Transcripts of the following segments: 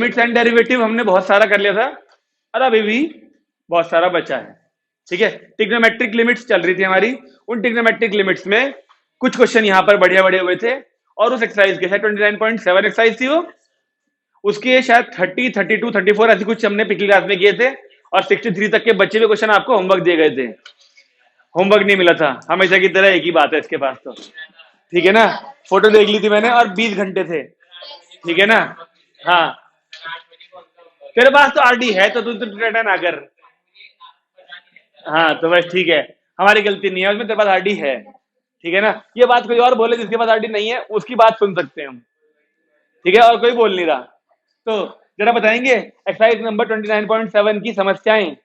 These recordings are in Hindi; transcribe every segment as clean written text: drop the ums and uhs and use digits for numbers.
लिमिट्स एंड डेरिवेटिव हमने बहुत सारा कर लिया था और अभी भी बहुत सारा बचा है। ठीक है, ट्रिग्नोमेट्रिक लिमिट्स चल रही थी हमारी। उन ट्रिग्नोमेट्रिक लिमिट्स में कुछ क्वेश्चन यहाँ पर बढ़िया बढ़िया हुए थे और उस एक्सरसाइज के शायद 29.7 एक्सरसाइज थी वो, उसके शायद 30, 32, 34 ऐसे कुछ हमने पिछली क्लास में किए थे और 63 तक के बच्चे हुए क्वेश्चन आपको होमवर्क दिए गए थे। होमवर्क नहीं मिला था, हमेशा की तरह एक ही बात है इसके पास तो। ठीक है ना, फोटो देख ली थी मैंने और 20 घंटे थे। ठीक है ना, हाँ तेरे पास तो आरडी है तो तू तो रिटर्न ना कर। हाँ तो बस ठीक है, हमारी गलती नहीं है उसमें, तेरे पास आरडी है। ठीक है ना, ये बात कोई और बोले जिसके पास आरडी नहीं है उसकी बात सुन सकते हैं हम। ठीक है, और कोई बोल नहीं रहा तो जरा बताएंगे एक्सरसाइज नंबर 29.7 की समस्याएं।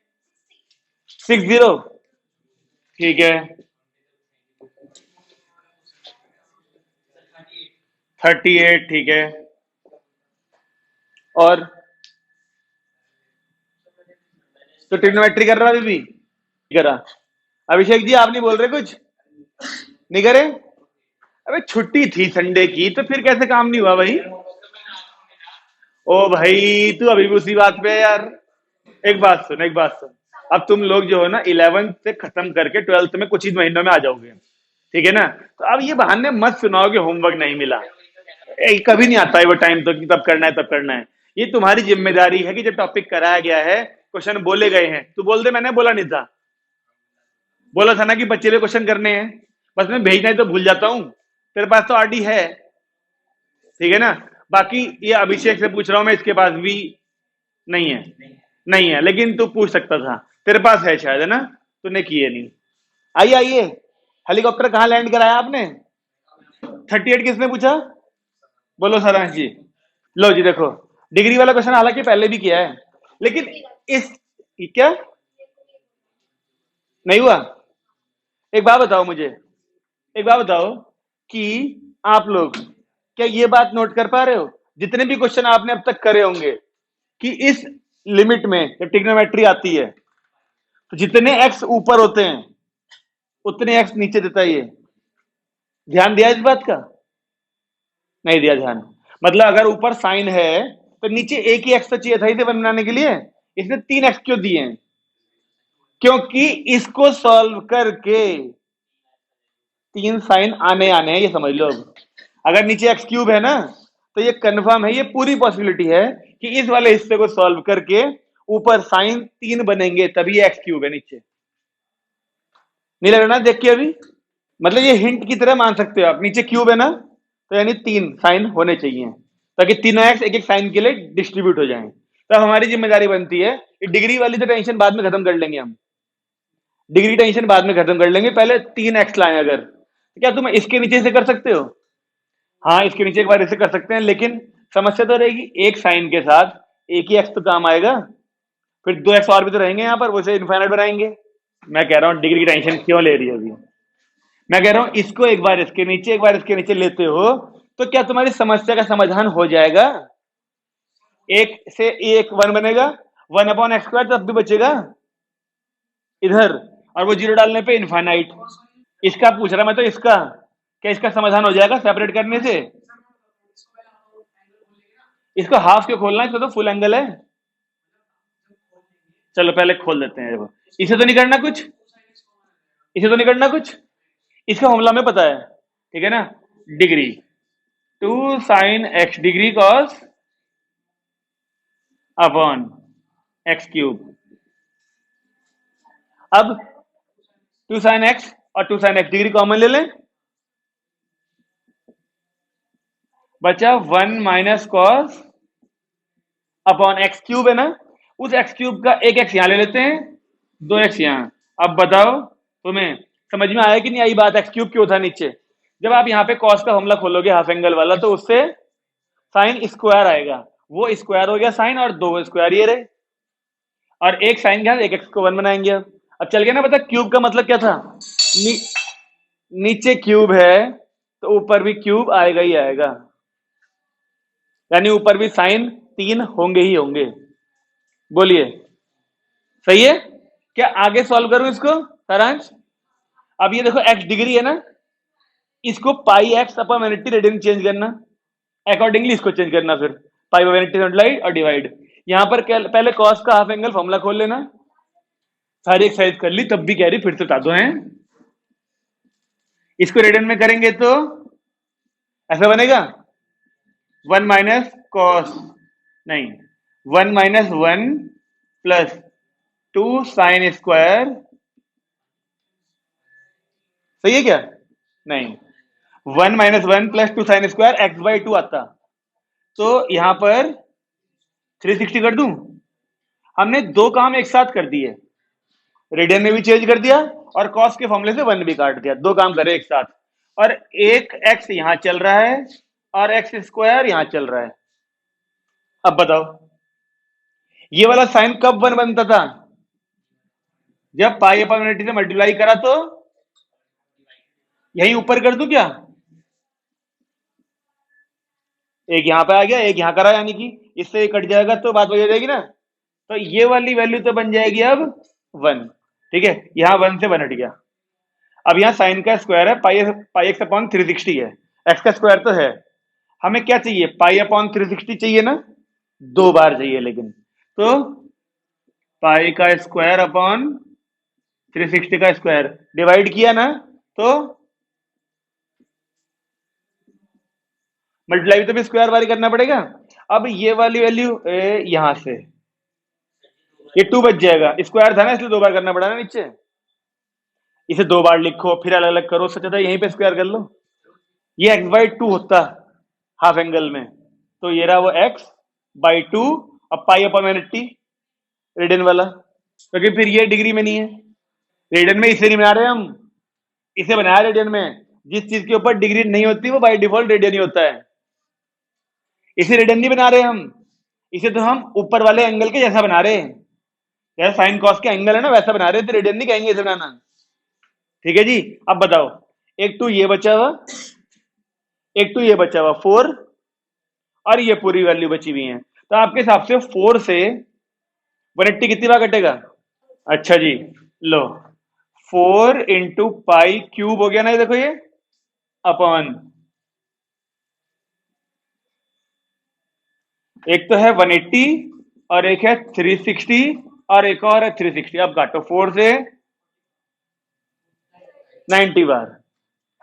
60, ठीक है, 38, ठीक है, और तो ट्रिग्नोमेट्री कर रहा अभी भी करा। अभिषेक जी आप नहीं बोल रहे कुछ, नहीं करे? अबे छुट्टी थी संडे की तो फिर कैसे काम नहीं हुआ भाई? ओ भाई तू अभी भी उसी बात पे है यार। एक बात सुन, एक बात सुन, अब तुम लोग जो हो ना 11th से खत्म करके 12th में कुछ ही महीनों में आ जाओगे। ठीक है ना, तो अब ये बहाने मत सुनाओ कि होमवर्क नहीं मिला। कभी नहीं आता है वो टाइम तो कि तब करना है तब करना है। ये तुम्हारी जिम्मेदारी है कि जब टॉपिक कराया गया है, क्वेश्चन बोले गए हैं, तू बोल दे मैंने बोला नहीं था। बोला था ना कि बच्चे लिए क्वेश्चन करने हैं, बस मैं भेजना ही तो भूल जाता हूँ। तेरे पास तो आरडी है। ठीक है ना, बाकी ये अभिषेक से पूछ रहा हूं मैं, इसके पास भी नहीं है। नहीं है लेकिन तू पूछ सकता था, तेरे पास है शायद, है ना? तूने किए नहीं। आइए आइए, हेलीकॉप्टर कहाँ लैंड कराया आपने? 38 किसने पूछा? बोलो सारांश जी। लो जी देखो, डिग्री वाला क्वेश्चन हालांकि पहले भी किया है लेकिन इस क्या नहीं हुआ? एक बात बताओ मुझे, एक बात बताओ कि आप लोग क्या ये बात नोट कर पा रहे हो, जितने भी क्वेश्चन आपने अब तक करे होंगे, कि इस लिमिट में जब ट्रिग्नोमेट्री आती है तो जितने एक्स ऊपर होते हैं उतने एक्स नीचे देता है। ये ध्यान दिया इस बात का? नहीं दिया ध्यान। मतलब अगर ऊपर साइन है तो नीचे एक ही एक्स तो चाहिए था इसे बनाने के लिए, इसने 3 एक्स क्यों दिए हैं? क्योंकि इसको सॉल्व करके 3 साइन आने आने हैं, ये समझ लो। अगर नीचे एक्स क्यूब है ना तो ये कंफर्म है, ये पूरी पॉसिबिलिटी है कि इस वाले हिस्से को सॉल्व करके ऊपर साइन 3 बनेंगे, तभी एक्स क्यूब है नीचे। नहीं लग रहा ना देख के अभी? मतलब ये हिंट की तरह मान सकते हो आप, नीचे क्यूब है ना तो यानी 3 साइन होने चाहिए ताकि तीनों एक्स एक एक साइन के लिए डिस्ट्रीब्यूट हो जाएं। तब हमारी जिम्मेदारी बनती है कि डिग्री वाली तो टेंशन बाद में खत्म कर लेंगे हम, डिग्री टेंशन बाद में खत्म कर लेंगे, पहले 3 एक्स लाएं। अगर तो क्या तुम इसके नीचे से कर सकते हो? हाँ इसके नीचे एक बार इसे कर सकते हैं, लेकिन समस्या तो रहेगी एक साइन के साथ एक ही एक्स तो काम आएगा, फिर 2 एक्स और भी तो रहेंगे यहाँ पर, वो इसे इनफाइनाइट बनाएंगे। मैं कह रहा हूँ डिग्री की टेंशन क्यों ले रही हो अभी? मैं कह रहा हूं इसको एक बार इसके नीचे एक बार इसके नीचे लेते हो तो क्या तुम्हारी समस्या का समाधान हो जाएगा? एक से एक 1 बनेगा, 1/x², तब भी बचेगा इधर, और वो जीरो डालने पे इनफाइनाइट। इसका पूछ रहा मैं तो, इसका क्या इसका समाधान हो जाएगा सेपरेट करने से? इसको हाफ क्यों खोलना है, इसको तो फुल एंगल है। चलो पहले खोल देते हैं। देखो इसे तो नहीं करना कुछ, इसे तो नहीं करना कुछ, इसका फॉर्मूला में पता है। ठीक है ना, degree 2 sine x degree cos upon x cube. अब 2 साइन x और 2 साइन x डिग्री कॉमन ले लें, बचा 1 minus cos upon x cube है ना, उस एक्स क्यूब का एक एक्स यहां ले लेते हैं, 2 एक्स यहां। अब बताओ तुम्हें समझ में आया कि नहीं आई बात, एक्स क्यूब क्यों था नीचे? जब आप यहाँ पे कॉस का फॉर्मूला खोलोगे हाफ एंगल वाला तो उससे साइन स्क्वायर आएगा, वो स्क्वायर हो गया साइन और 2 स्क्वायर ये रहे, और एक साइन के साथ एक एक्स को 1 बनाएंगे। अब चल गया ना पता क्यूब का मतलब क्या था? नीचे क्यूब है तो ऊपर भी क्यूब आएगा ही आएगा, यानी ऊपर भी साइन 3 होंगे ही होंगे। बोलिए सही है? क्या आगे सॉल्व करूं इसको सारांश? अब ये देखो x डिग्री है ना, इसको पाई एक्स अपॉन 180 रेडियन चेंज करना, अकॉर्डिंगली इसको चेंज करना, फिर पाई बाय 180 मल्टीप्लाई और डिवाइड। यहां पर पहले कॉस का हाफ एंगल फॉर्मूला खोल लेना। सारी एक्सरसाइज कर ली, तब भी कह रही फिर से बता दो हैं। इसको रेडियन में करेंगे तो ऐसा बनेगा 1 माइनस कॉस, नहीं 1 माइनस 1 प्लस 2 साइन स्क्वायर, सही है क्या? नहीं, 1 minus 1 plus 2 sine square x by 2 आता, तो यहां पर 360 कर दूं। हमने दो काम एक साथ कर दिए, रेडियन में भी चेंज कर दिया और कॉस के फॉर्मूले से 1 भी काट दिया, दो काम करे एक साथ। और एक एक्स यहां चल रहा है और एक्स स्क्वायर यहां चल रहा है। अब बताओ ये वाला साइन कब 1 बनता था? जब पाई अपॉन से मल्टीप्लाई करा, तो यही ऊपर कर दूं क्या? एक यहां पे आ गया, एक यहां करा, यानी कि इससे कट जाएगा तो बात वही हो जाएगी ना। तो ये वाली वैल्यू तो बन जाएगी अब 1, ठीक है, यहां 1 से 1 हट गया। अब यहां साइन का स्क्वायर है, पाई एक्स अपॉन 360 है, एक्स का स्क्वायर तो है। हमें क्या चाहिए? पाई अपॉन 360 चाहिए ना, दो बार चाहिए लेकिन, तो पाई का स्क्वायर अपॉन 360 का स्क्वायर डिवाइड किया ना, तो मल्टीप्लाई तो भी स्क्वायर वाली करना पड़ेगा। अब ये वाली वैल्यू यहां से ये 2 बच जाएगा, स्क्वायर था ना इसलिए दो बार करना पड़ा ना नीचे, इसे दो बार लिखो फिर अलग अलग करो, सोचा था यहीं पे स्क्वायर कर लो। ये एक्स बाई 2 होता हाफ एंगल में, तो ये रहा वो एक्स बाई 2, अब पाई अपॉन 180 रेडियन वाला, क्योंकि फिर ये डिग्री में नहीं है। रेडियन में इसे नहीं बना रहे हम, इसे बनाया रेडियन में। जिस चीज के ऊपर डिग्री नहीं होती वो बाय डिफॉल्ट रेडियन ही होता है, इसे रेडियन नहीं बना रहे हम, इसे तो हम ऊपर वाले एंगल के जैसा बना रहे हैं, जैसा साइन कॉस के एंगल है ना वैसा बना रहे हैं, तो रेडियन नहीं कहेंगे इसे बनाना। ठीक है जी, अब बताओ, एक टू ये बचा हुआ, एक टू ये बचा हुआ 4, और ये पूरी वैल्यू बची हुई है, तो आपके हिसाब से 4 से 180 कितनी बार कटेगा? अच्छा जी, लो 4 इंटू पाई क्यूब हो गया ना, ये देखो ये अपॉन, एक तो है 180 और एक है 360 और एक और है 360, अब काटो 4 से 90 बार,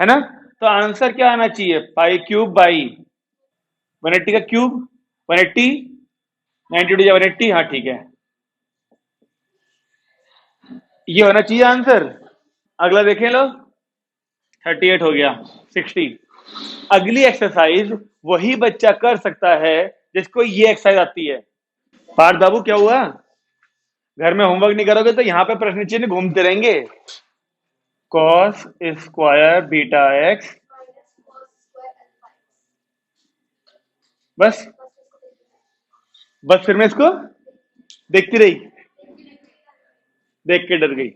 है ना। तो आंसर क्या आना चाहिए? पाई क्यूब बाई 180 का क्यूब 180, 90 टू 180, हाँ ठीक है, ये होना चाहिए आंसर। अगला देखें लो, 38 हो गया, 60। अगली एक्सरसाइज वही बच्चा कर सकता है जिसको ये एक्सरसाइज आती है। पार्थ बाबू क्या हुआ, घर में होमवर्क नहीं करोगे तो यहां पे प्रश्न चिन्ह घूमते रहेंगे। कॉस स्क्वायर बीटा एक्स, बस बस फिर मैं इसको देखती रही, देख के डर गई,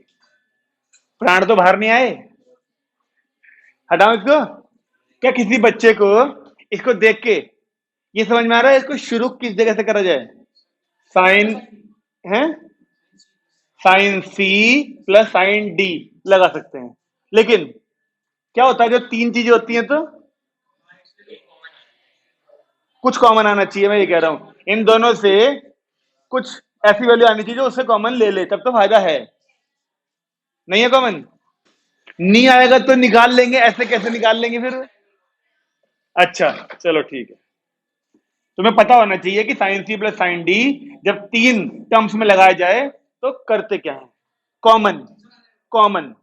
प्राण तो बाहर नहीं आए, हटाओ इसको। क्या किसी बच्चे को इसको देख के ये समझ में आ रहा है इसको शुरू किस जगह से करा जाए? साइन है, sine C plus sine D लगा सकते हैं, लेकिन क्या होता है जो तीन चीजें होती हैं तो कुछ कॉमन आना चाहिए, मैं ये कह रहा हूं इन दोनों से कुछ ऐसी वैल्यू आनी चाहिए जो उससे कॉमन ले ले, तब तो फायदा है। नहीं है कॉमन, नहीं आएगा तो निकाल लेंगे, ऐसे कैसे निकाल लेंगे फिर? अच्छा चलो ठीक है, तुम्हें पता होना चाहिए कि sine C plus sine D जब तीन टर्म्स में लगाया जाए तो करते क्या है? कॉमन, कॉमन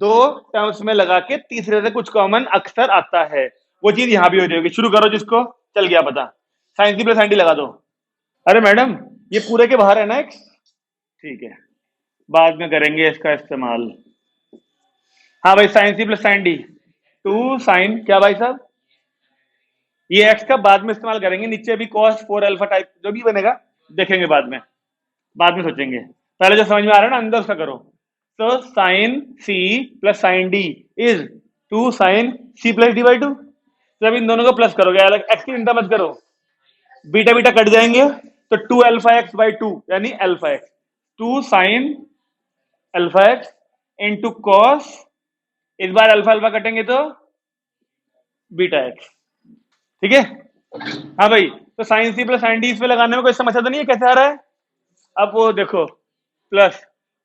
दो टर्म्स में लगा के तीसरे से कुछ कॉमन अक्सर आता है, वो चीज यहां भी हो जाएगी। शुरू करो, जिसको चल गया पता, sine C plus sine D लगा दो। अरे मैडम ये पूरे के बाहर है ना एक्स, ठीक है, बाद में करेंगे इसका इस्तेमाल। हाँ भाई, sine C plus sine D, two sine क्या भाई साहब, ये एक्स का बाद में इस्तेमाल करेंगे, नीचे अभी कॉस 4 अल्फा टाइप जो भी बनेगा देखेंगे बाद में, बाद में सोचेंगे, पहले जो समझ में आ रहा है ना अंदर उसका करो। तो sine C plus sine D is 2 sine C plus D by 2, जब इन दोनों को प्लस करोगे, अलग एक्स की चिंता मत करो, बीटा बीटा कट जाएंगे, तो 2 अल्फा एक्स बाई 2 यानी alpha x, 2 sign alpha x into cos, इस बार अल्फा अल्फा कटेंगे तो बीटा एक्स, ठीक है। हाँ भाई, तो sine C plus sine D इस पे लगाने में कोई समस्या तो नहीं है? कैसे आ रहा है? अब वो देखो, प्लस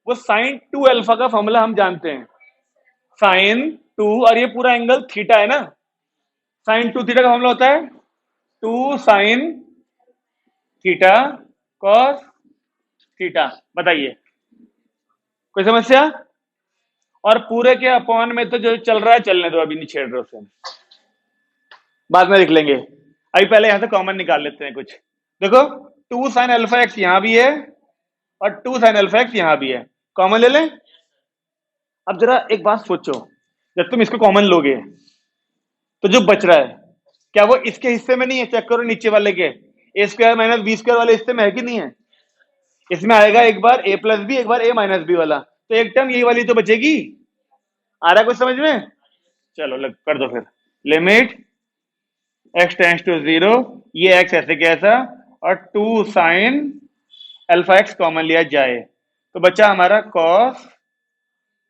वो साइन टू अल्फा का फॉर्मूला हम जानते हैं, साइन टू, और ये पूरा एंगल थीटा है ना, साइन टू थीटा का फॉर्मूला होता है two sine theta cos theta. बताइए, कोई समस्या? और पूरे के अपॉन में तो जो चल रहा है चलने दो, अभी नहीं छेड़ रहे उसे, बाद में लिख लेंगे। अभी पहले यहां से कॉमन निकाल लेते हैं कुछ। देखो, टू साइन अल्फा एक्स यहां भी है और टू साइन अल्फा एक्स यहां भी है, कॉमन ले लें। अब जरा एक बात सोचो, जब तुम इसको कॉमन लोगे तो जो बच रहा है, क्या वो इसके हिस्से में नहीं है? चेक करो नीचे वाले के, ए स्क्वायर माइनस बी स्क्वायर वाले हिस्से में है कि नहीं है? इसमें आएगा एक बार ए प्लस बी, एक बार ए माइनस बी वाला, तो एक टर्म यही वाली तो बचेगी। आ रहा है कुछ समझ में? चलो लग कर दो फिर, लिमिट x टेंड्स टू 0, ये x ऐसे कैसा, और two sine alpha x common लिया जाए तो बचा हमारा cos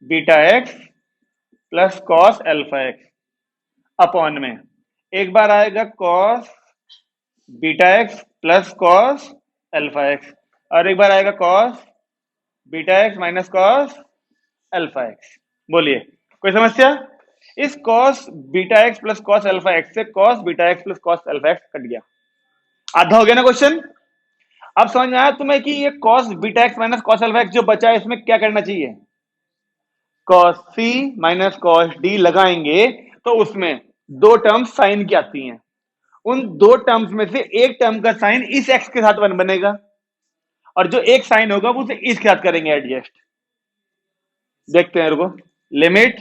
beta x plus cos alpha x upon में, एक बार आएगा cos beta x plus cos alpha x, और एक बार आएगा cos beta x minus cos alpha x. बोलिए, कोई समस्या? इस cos beta x plus cos alpha x से cos beta x plus cos alpha x cut गया, आधा हो गया ना क्वेश्चन। अब समझ में आया तुम्हें कि ये cos beta x minus cos alpha x जो बचा है इसमें क्या करना चाहिए? Cos C minus cos D लगाएंगे तो उसमें दो टर्म्स साइन की आती हैं, उन दो टर्म्स में से एक टर्म का साइन इस एक्स के साथ वन बनेगा, और जो एक साइन होगा वो उसे इसके साथ करेंगे एडजस्ट। देखते हैं, रुको, लिमिट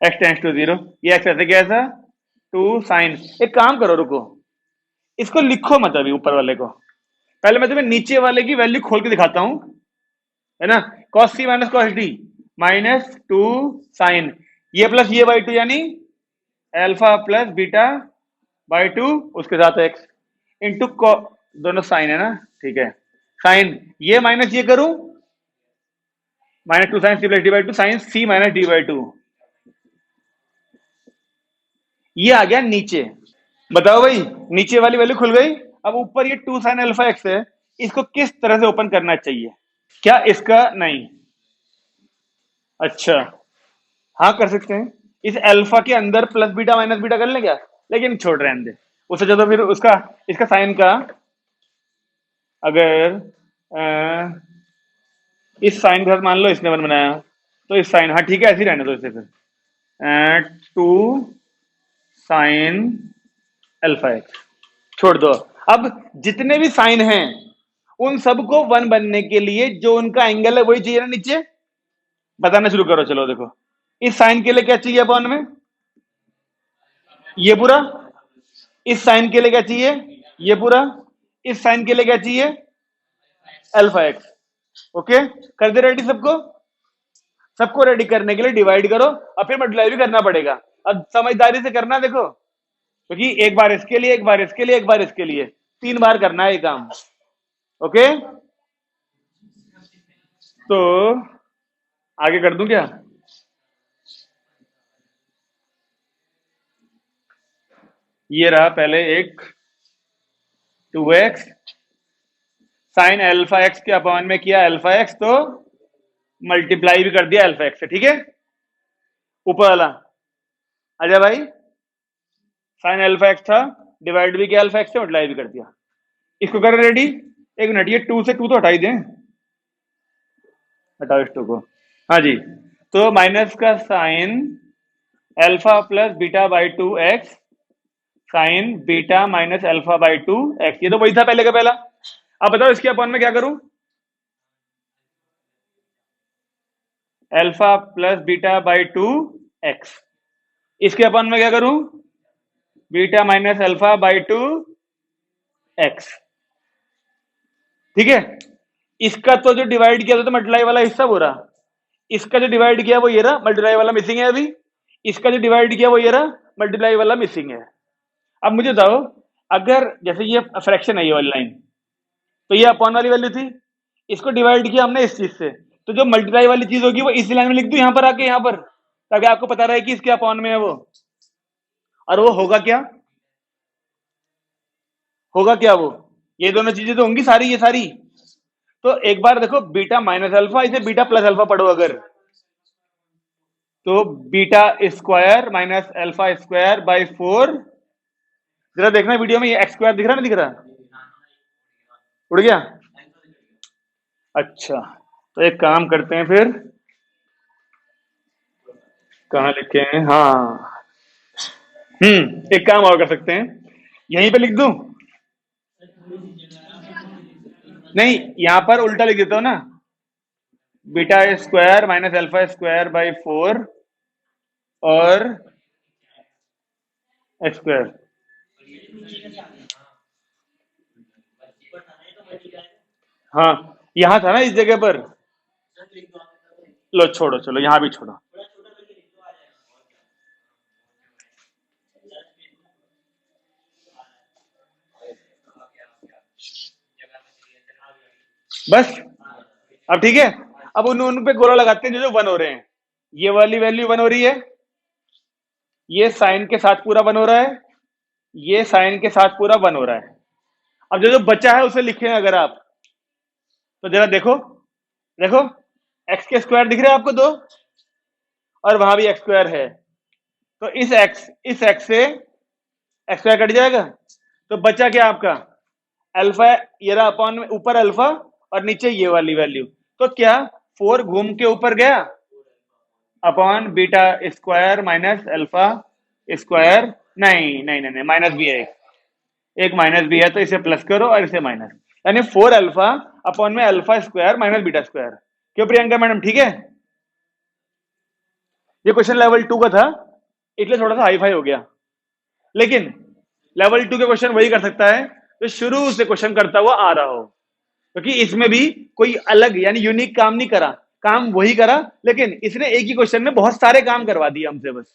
एक्स टेंड्स टू 0, ये एक्स ऐसे कैसा, टू साइन, एक काम करो, रुको, इसको लिखो मत अभी ऊपर वाले को, पहले मैं तुम्हें नीचे वाले की वैल्यू खोल के दिखाता हूं, है ना। Cos C minus cos D minus two sine, ये प्लस ये बाई टू, यानी alpha plus beta by two उसके साथ एक्स इंटू, दोनों साइन है ना, ठीक है, साइन ये माइनस ये करूं, minus two sine C plus D by two, sine C minus D by two, ये आ गया नीचे। बताओ भाई, नीचे वाली वैल्यू खुल गई। अब ऊपर ये टू साइन अल्फा एक्स है, इसको किस तरह से ओपन करना चाहिए? क्या इसका नहीं? अच्छा, हाँ कर सकते हैं, इस अल्फा के अंदर प्लस बीटा माइनस बीटा कर लें क्या? लेकिन छोड़ रहे हैं, उससे ज्यादा फिर उसका इसका साइन का, अगर इस साइन के साथ मान लो इसने वन बनाया तो इस साइन, हाँ ठीक है ऐसे ही रहने दो इसे फिर, टू साइन अल्फा एक्स छोड़ दो। अब जितने भी साइन हैं उन सबको वन बनने के लिए जो उनका एंगल है वही चाहिए ना नीचे। बताना शुरू करो, चलो देखो, इस साइन के लिए क्या चाहिए अपॉन में? ये पूरा। इस साइन के लिए क्या चाहिए? ये पूरा। इस साइन के लिए क्या चाहिए? Alpha x. ओके, कर दे रेडी सबको? सबको रेडी करने के लिए डिवाइड करो और फिर मल्टीप्लाई भी करना पड़ेगा। अब समझदारी से करना, देखो, क्योंकि एक बार इसके लिए, एक बार इसके लिए, एक बार इसके लिए, 3 बार करना है ये काम। ओके, तो आगे कर दूं क्या? ये रहा पहले एक 2x साइन अल्फा एक्स के अपॉन में किया अल्फा एक्स, तो मल्टीप्लाई भी कर दिया अल्फा एक्स से, ठीक है। ऊपर वाला आजा भाई, साइन अल्फा एक्स था, डिवाइड भी किया अल्फा एक्स से, मल्टीप्लाई भी कर दिया। इसको करें रेडी? एक मिनट, ये 2 से 2 तो हटा ही दें, हटाओ इस 2 को। हाँ जी, तो माइनस का sine alpha plus beta by 2x sign beta minus alpha by 2x, ये तो वही था पहले का पहला। अब बताओ इसके अपॉन में क्या करूं? Alpha plus beta by 2x, इसके अपॉन में क्या करूं? Beta minus alpha by 2x, ठीक है। इसका तो जो डिवाइड किया था तो मल्टीप्लाई वाला हिस्सा पूरा, इसका जो डिवाइड किया वो ये रहा, मल्टीप्लाई वाला मिसिंग है अभी, इसका जो डिवाइड किया वो ये रहा, मल्टीप्लाई वाला मिसिंग है। अब मुझे बताओ, अगर जैसे ये फ्रैक्शन है ये वाली लाइन, तो ये अपॉन वाली वैल्यू थी, इसको डिवाइड किया हमने इस चीज से, तो जो मल्टीप्लाई वाली चीज होगी वो इस लाइन में लिख दूं यहां पर आके, यहां पर, ताकि आपको पता रहे कि इसके अपॉन में है वो। और वो होगा क्या? होगा क्या वो? ये दोनों चीजें तो होंगी सारी, ये सारी। तो एक बार देखो, बीटा माइनस अल्फा, इसे बीटा प्लस अल्फा पढ़ो अगर, तो beta square minus alpha square by 4। जरा देखना वीडियो में, ये एक्स स्क्वायर दिख रहा, नहीं दिख रहा? उड़ गया? अच्छा, तो एक काम करते हैं फिर, कहाँ लिखे हैं? हाँ, एक काम और कर सकते हैं, यहीं पे लिख दूं? नहीं, यहां पर उल्टा लिख देता हूं ना, beta square minus alpha square by 4 और एक्स स्क्वायर। हाँ, यहां था ना इस जगह पर। लो छोड़ो, चलो यहां भी छोड़ो। बस, अब ठीक है। अब उन पे गोला लगाते हैं जो जो वन हो रहे हैं। ये वाली वैल्यू वन हो रही है, ये साइन के साथ पूरा वन हो रहा है, ये साइन के साथ पूरा वन हो रहा है। अब जो जो बचा है उसे लिखें अगर आप, तो जरा देखो, देखो एक्स के स्क्वायर दिख रहे हैं आपको दो, और वहां भी एक्स स्क्वायर है। तो इस एक्स से एक्स स्क्वायर कट जाएगा, तो बचा क्या आपका? अल्फा, ये रहा अपॉन में ऊपर अल्फा और नीचे ये वाली वैल्यू। तो क्या 4 घूम के ऊपर गया upon beta square minus alpha square? नहीं नहीं नहीं, माइनस भी है, एक माइनस भी है, तो इसे प्लस करो और इसे माइनस, यानी 4 अल्फा अपॉन में alpha square minus beta square. क्यों प्रियंका मैडम, ठीक है? ये क्वेश्चन लेवल 2 का था, इसलिए थोड़ा सा हाई फाई हो गया, लेकिन लेवल 2 के क्वेश्चन वही कर सकता है जो शुरू से क्वेश्चन करता हुआ आ रहा हो, क्योंकि इसमें भी कोई अलग यानी यूनिक काम नहीं करा, काम वही करा, लेकिन इसने एक ही क्वेश्चन में बहुत सारे काम करवा दिए हमसे। बस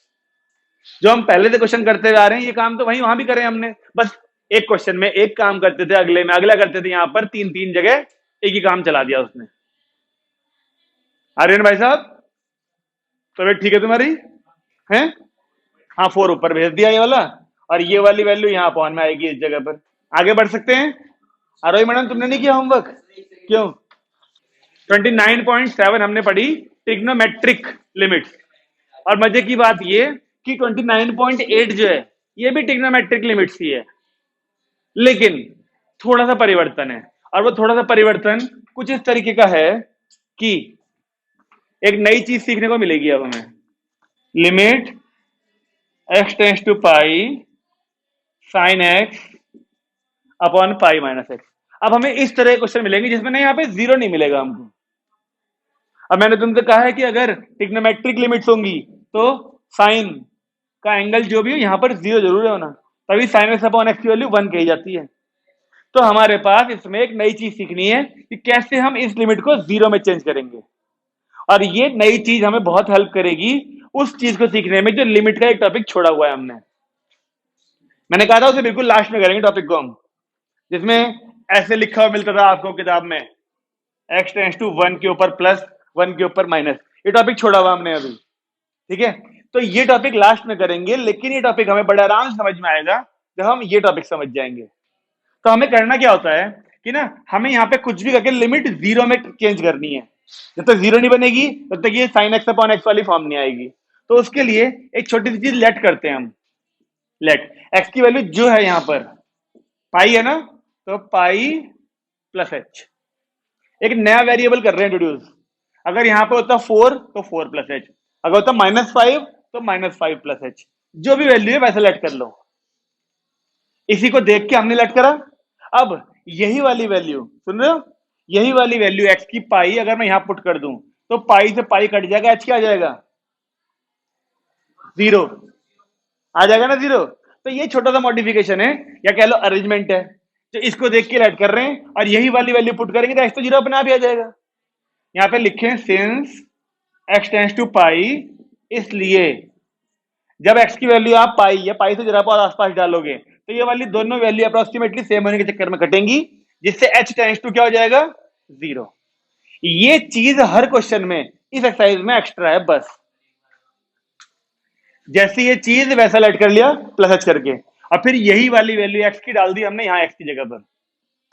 जो हम पहले से क्वेश्चन करते हुए आ रहे हैं, ये काम तो वहीं वहां भी करे हमने, बस एक क्वेश्चन में एक काम करते थे, अगले में अगला करते थे, यहां पर तीन तीन जगह एक ही काम चला दिया उसने। आर्यन भाई साहब, तबीयत ठीक है तुम्हारी? हैं? हाँ, 4 ऊपर भेज दिया ये वाला, और ये वाली वैल्यू यहाँ अपॉन में आएगी इस जगह पर। आगे बढ़ सकते हैं? आरोही मैडम, तुमने नहीं किया होमवर्क? क्यों? 29.7 हमने पढ़ी ट्रिग्नोमेट्रिक लिमिट्स, और मजे की बात ये कि 29.8 जो है ये भी ट्रिग्नोमेट्रिक लिमिट्स ही है, लेकिन थोड़ा सा परिवर्तन है। और वो थोड़ा सा परिवर्तन कुछ इस तरीके का है कि एक नई चीज सीखने को मिलेगी अब हमें। Limit x tends to pi sine x upon pi minus x. अब हमें इस तरह क्वेश्चन मिलेंगे जिसमें ना यहाँ पे जीरो नहीं मिलेगा हमको। अब मैंने तुमसे कहा है कि अगर ट्रिग्नोमेट्रिक लिमिट्स होंगी तो साइन का एंगल जो भी हो यहाँ पर जीरो जरूर होना, तभी साइन एक्स अपॉन एक्स की वैल्यू 1 कही जाती है। तो हमारे पास इसमें एक नई चीज सीखनी है कि कैसे हम इस लिमिट को जीरो में चेंज करेंगे, और ये नई चीज हमें बहुत हेल्प करेगी उस चीज को सीखने में जो लिमिट का एक टॉपिक छोड़ा हुआ है हमने। मैंने कहा था उसे बिल्कुल लास्ट में करेंगे टॉपिक को हम, जिसमें ऐसे लिखा हुआ मिलता था आपको किताब में, एक्स टेंस टू 1 के ऊपर प्लस 1 के ऊपर माइनस, ये टॉपिक छोड़ा हुआ हमने अभी। ठीक है, तो ये टॉपिक लास्ट में करेंगे, लेकिन ये टॉपिक हमें बड़े आराम से समझ में आएगा जब हम ये टॉपिक समझ जाएंगे। तो हमें करना क्या होता है कि ना, हमें यहाँ पे कुछ भी करके लिमिट जीरो में चेंज करनी है। जब तक जीरो नहीं बनेगी तब तक ये साइन एक्स अपॉन एक्स वाली फॉर्म नहीं आएगी। तो उसके लिए एक छोटी सी चीज लेट करते हैं हम। लेट एक्स की वैल्यू जो है यहाँ पर पाई है ना, तो पाई प्लस एच, एक नया वेरिएबल कर रहे हैं इंट्रोड्यूस। अगर यहाँ पे होता 4 तो 4 प्लस एच, अगर होता -5 तो -5 प्लस एच, जो भी वैल्यू है वैसे लेट कर लो। इसी को देख के हमने लेट करा। अब यही वाली वैल्यू सुन रहे हो, यही वाली वैल्यू एक्स की पाई अगर मैं यहां पुट कर दूं तो पाई से पाई कट जाएगा, एच क्या आ जाएगा? जीरो आ जाएगा ना, जीरो। तो ये छोटा सा मॉडिफिकेशन है या कह लो अरेंजमेंट है, तो इसको देख के लेट कर रहे हैं, और यही वाली वैल्यू पुट करेंगे तो एक्स तो जीरो अपने आप ही आ जाएगा। यहां पे लिखें सिंस एक्स टेंस टू पाई, इसलिए जब एक्स की वैल्यू आप पाई या पाई से जरा पर आसपास डालोगे तो ये वाली दोनों वैल्यू अप्रोक्सीमेटली सेम होने के चक्कर में कटेंगी, जिससे एच टेंस टू क्या हो जाएगा? जीरो। ये चीज हर क्वेश्चन में इस एक्सरसाइज में एक्स्ट्रा है। बस जैसी ये चीज वैसा लेट कर लिया प्लस एच करके। और फिर यही वाली वैल्यू एक्स की डाल दी हमने यहाँ एक्स की जगह पर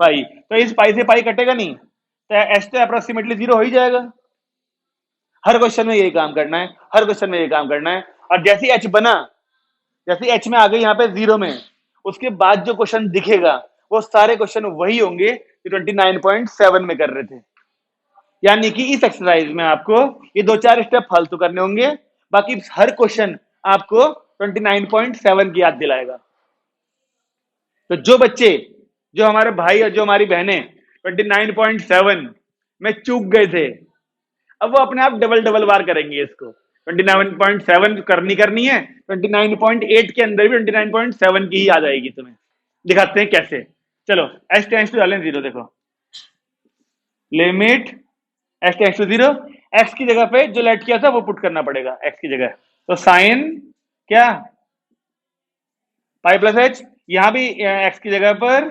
पाई, तो इस पाई से पाई कटेगा नहीं, तो एच तो अप्रोक्सीमेटली 0 हो ही जाएगा। हर क्वेश्चन में यही काम करना है, हर क्वेश्चन में यही काम करना है। और जैसे एच बना, जैसे एच में आ गई यहाँ पे 0 में, उसके बाद जो क्वेश्चन दिखेगा वो सारे क्वेश्चन वही होंगे जो 29.7 में कर रहे थे। यानी कि इस एक्सरसाइज में आपको ये 2-4 स्टेप फालतू करने होंगे, बाकी हर क्वेश्चन आपको 29.7 की याद दिलाएगा। तो जो बच्चे, जो हमारे भाई और जो हमारी बहनें 29.7 में चूक गए थे, अब वो अपने आप डबल डबल बार करेंगे इसको। 29.7 करनी है, 29.8 के अंदर भी 29.7 की ही आ जाएगी तुम्हें। दिखाते हैं कैसे। चलो एच टेंड्स टू डालें 0, देखो limit h tends to 0, x की जगह पे जो लेट किया था वो पुट करना पड़ेगा एक्स की जगह, तो साइन क्या पाई प्लस एच, यहां भी एक्स की जगह पर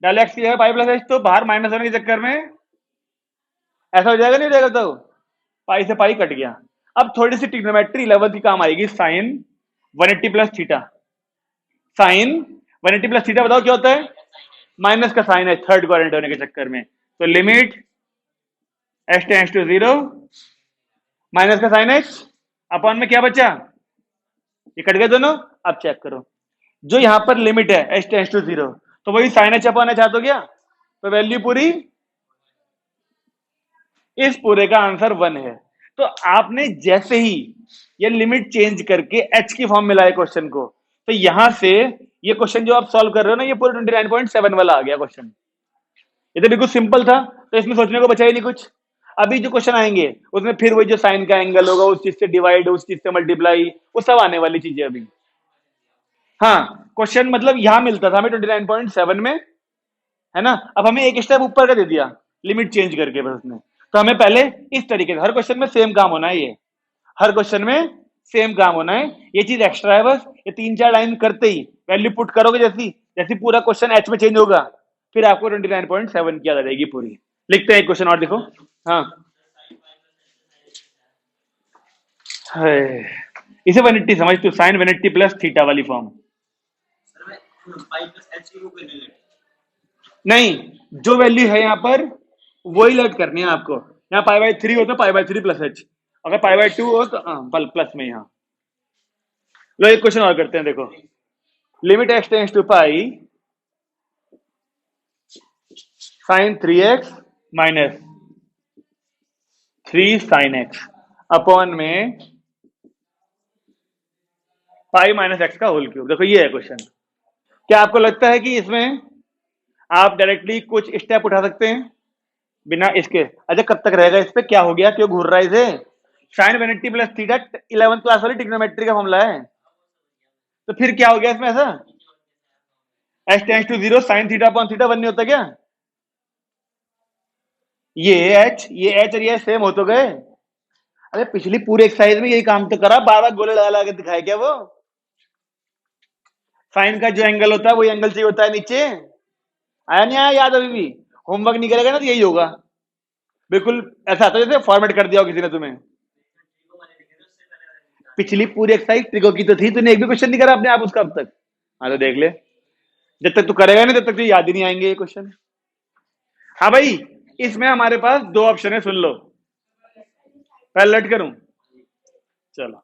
डाले एक्स की जगह पाई प्लस एच, तो बाहर माइनस होने के चक्कर में ऐसा हो जाएगा, नहीं हो जाएगा, तो पाई से पाई कट गया। अब थोड़ी सी ट्रिग्नोमेट्री लेवल की काम आएगी, sine 180 plus theta. Sine 180 plus theta बताओ क्या होता है, माइनस का साइन है थर्ड क्वाड्रेंट होने के चक्कर में, तो limit h tends to 0 minus का साइन एच अपॉन में क्या बचा, ये कट गए दोनों। अब चेक करो, जो यहां पर लिमिट है एच टेंड्स टू 0, तो वही साइन एच अपॉन एच हो गया, तो वैल्यू पूरी, इस पूरे का आंसर 1 है। तो आपने जैसे ही ये लिमिट चेंज करके एच की फॉर्म मिलाए क्वेश्चन को, तो यहां से ये क्वेश्चन जो आप सॉल्व कर रहे हो ना, ये पूरे 29.7 वाला आ गया क्वेश्चन। ये तो बिल्कुल सिंपल था, तो इसमें सोचने को बचा ही नहीं कुछ। अभी जो क्वेश्चन आएंगे उसमें फिर वही जो साइन का एंगल होगा, उस चीज से डिवाइड, उस चीज से मल्टीप्लाई, वो सब आने वाली चीजें अभी। हाँ, क्वेश्चन मतलब यहां मिलता था हमें 29.7 में, है ना। अब हमें एक स्टेप ऊपर का दे दिया लिमिट चेंज करके बस उसने, तो हमें पहले इस तरीके से हर क्वेश्चन में सेम काम होना है, ये हर क्वेश्चन में सेम काम होना है, ये चीज एक्स्ट्रा है बस। ये 3-4 लाइन करते ही वैल्यू पुट करोगे, जैसी जैसी पूरा क्वेश्चन एच में चेंज होगा, फिर आपको 29.7 की आ जाएगी पूरी। लिखते हैं एक क्वेश्चन और, देखो। हाँ, इसे 180 समझ तू, साइन 180 प्लस थीटा वाली फॉर्म नहीं, जो वैल्यू है यहाँ पर वही लेट करनी है आपको। यहाँ पाई/3 होता है, पाई/3 प्लस एच, अगर पाई/2 हो तो प्लस में यहाँ। लो एक क्वेश्चन और करते हैं, देखो limit x tends to pi sine 3x minus 3 sine x upon में पाई माइनस एक्स का होल क्यूब। देखो ये है क्वेश्चन। क्या आपको लगता है कि इसमें आप डायरेक्टली कुछ स्टेप उठा सकते हैं बिना इसके? अच्छा कब तक रहेगा इस पे, क्या हो गया, क्यों घूर रहा है इसे? Sine 180 plus theta 11th class वाली ट्रिग्नोमेट्री का फॉर्मूला है, तो फिर क्या हो गया इसमें ऐसा? H tends to 0 sine theta upon theta 1 नहीं होता क्या? ये एच और ये सेम हो तो गए। अरे पिछली पूरे एक्सरसाइज में यही काम तो करा, 12 गोले लगा के दिखाए क्या वो? साइन का जो एंगल होता है वही एंगल चाहिए होता है नीचे। आया नहीं आया याद? अभी भी होमवर्क नहीं करेगा ना तो यही होगा, बिल्कुल ऐसा आता है जैसे फॉर्मेट कर दिया हो किसी ने तुम्हें। पिछली पूरी एक्सरसाइज ट्रिको की तो थी, तूने एक भी क्वेश्चन नहीं करा अपने आप उसका अब तक। हाँ तो देख ले, जब तक तू करेगा नहीं तब तक तो याद ही नहीं आएंगे ये क्वेश्चन। हाँ भाई, इसमें हमारे पास 2 ऑप्शन है, सुन लो। पहले लट करूं, चलो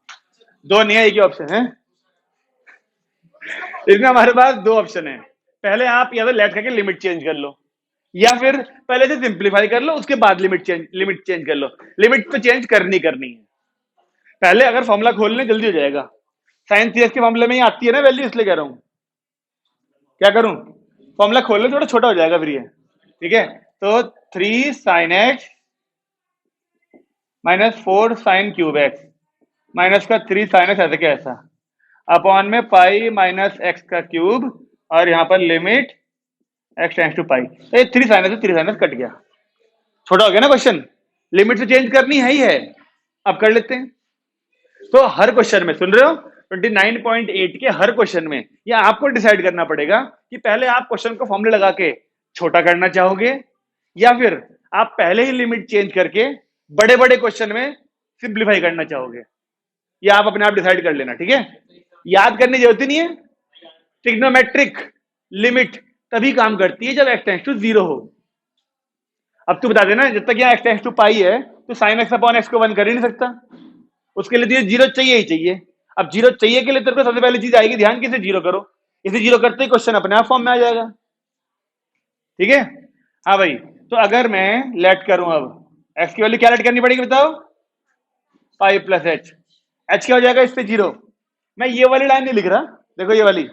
2 नहीं है, एक ही ऑप्शन है। इसमें हमारे पास 2 ऑप्शन है। पहले आप या तो लेट करके लिमिट चेंज कर लो, या फिर पहले से सिंप्लीफाई कर लो, उसके बाद लिमिट चेंज कर लो। लिमिट तो चेंज करनी है। पहले अगर फॉर्मूला खोल लें जल्दी हो जाएगा। साइन 3x के मामले में ही आती है ना वैल्यू, इसलिए कह रहा हूं। क्या करूं, फॉर्मूला खोल ले, थोड़ा छोटा हो जाएगा फिर ये, ठीक है। तो 3 sine x minus 4 sine cube x minus का 3 साइन एक्स, ऐसे क्या ऐसा, अपॉन में पाई माइनस एक्स का क्यूब, और यहां पर लिमिट एक्स टेंड्स टू पाई। तो ये 3 साइन एक्स कट गया, छोटा हो गया ना क्वेश्चन। लिमिट से चेंज करनी है ही है, अब कर लेते हैं। तो हर क्वेश्चन में, सुन रहे हो, 29.8 के हर क्वेश्चन में ये आपको डिसाइड करना पड़ेगा कि पहले आप क्वेश्चन को फॉर्मूले लगा के छोटा करना चाहोगे, या फिर आप पहले ही लिमिट चेंज करके बड़े बड़े क्वेश्चन में सिंप्लीफाई करना चाहोगे। ये आप अपने आप डिसाइड कर लेना, ठीक है। याद करने की जरूरत ही नहीं है, ट्रिग्नोमेट्रिक लिमिट तभी काम करती है जब x टेंड्स टू 0 हो। अब तू बता देना, जब तक यहाँ x टेंड्स टू पाई है तो साइन एक्स अपॉन एक्स को 1 कर ही नहीं सकता, उसके लिए तुझे 0 चाहिए ही चाहिए। अब 0 चाहिए के लिए तेरे को सबसे पहले चीज आएगी, ध्यान किसे 0 करो, इसे 0 करते ही क्वेश्चन अपने आप फॉर्म में आ जाएगा। ठीक है, हाँ भाई। तो अगर मैं लेट करूं, अब x की वैल्यू क्या लेट करनी पड़ेगी बताओ, पाई प्लस एच। एच क्या हो जाएगा इस पे 0। मैं ये वाली लाइन नहीं लिख रहा, देखो ये वाली,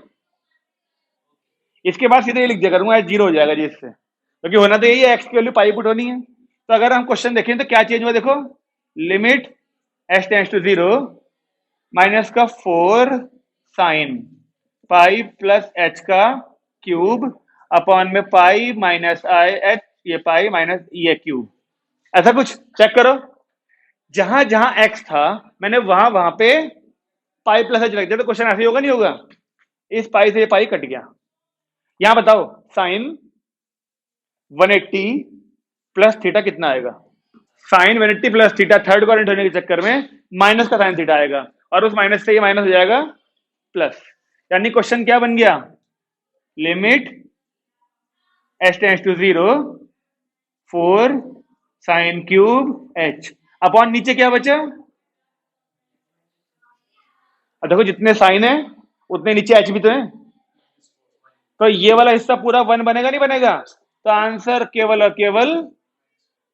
इसके बाद सीधे ये लिख दिया करूंगा, एच 0 हो जाएगा जी इससे, क्योंकि होना तो यही है, एक्स की वैल्यू पाई पुट होनी है। तो अगर हम क्वेश्चन देखें तो क्या चेंज हुआ, देखो limit h tends to 0 minus का 4 साइन पाई प्लस एच का क्यूब अपॉन में पाई माइनस आई एच, ये पाई माइनस ये क्यूब, ऐसा कुछ चेक करो। जहां जहां एक्स था मैंने वहां वहां पे पाई प्लस एच रख दिया, तो क्वेश्चन ऐसे ही होगा नहीं होगा, इस पाई से ये पाई कट गया। यहां बताओ साइन 180 प्लस थीटा कितना आएगा, sine 180 plus theta third quadrant होने के चक्कर में माइनस का साइन थीटा आएगा, और उस माइनस से ये माइनस हो जाएगा प्लस। यानी क्वेश्चन क्या बन गया, limit h tends to 0 4 sine cube h upon नीचे क्या बचा, अब देखो जितने साइन है उतने नीचे एच भी तो है, तो ये वाला हिस्सा पूरा 1 बनेगा नहीं बनेगा, तो आंसर केवल और केवल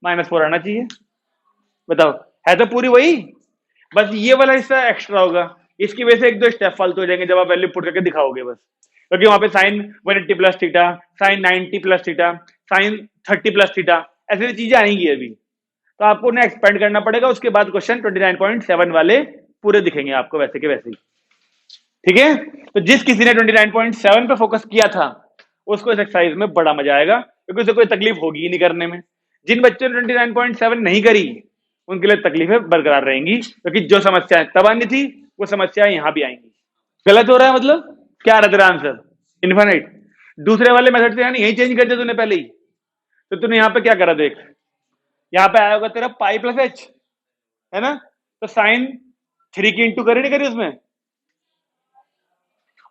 -4 आना चाहिए। बताओ, है तो पूरी वही, बस ये वाला हिस्सा एक्स्ट्रा होगा, इसकी वजह से एक दो स्टेप फालतू हो जाएंगे जब आप वैल्यू पुट करके दिखाओगे बस, क्योंकि वहां पे sine 180 plus theta, sine 90 plus theta, sine 30 plus theta, ऐसी चीजें आएंगी अभी, तो आपको उन्हें एक्सपेंड करना पड़ेगा, उसके बाद क्वेश्चन 29.7 वाले पूरे दिखेंगे आपको वैसे के वैसे ही। ठीक है, तो जिस किसी ने 29.7 पे फोकस किया था उसको इस एक्सरसाइज में बड़ा मजा आएगा, क्योंकि उसे कोई तकलीफ होगी ही नहीं करने में। जिन बच्चों ने 29.7 नहीं करी उनके लिए तकलीफें बरकरार रहेंगी, क्योंकि जो समस्याएं तब आनी थी वो समस्याएं यहां भी आएंगी। गलत हो रहा है मतलब, क्या आ रहा तेरा आंसर, इन्फिनिट। दूसरे वाले मेथड से यानी यही चेंज कर दिया तूने पहले ही, तो तूने यहां पे क्या करा देख, यहां पे आया होगा तेरा पाई प्लस एच, है ना, तो साइन 3 की इंटू करी नहीं करी उसमें,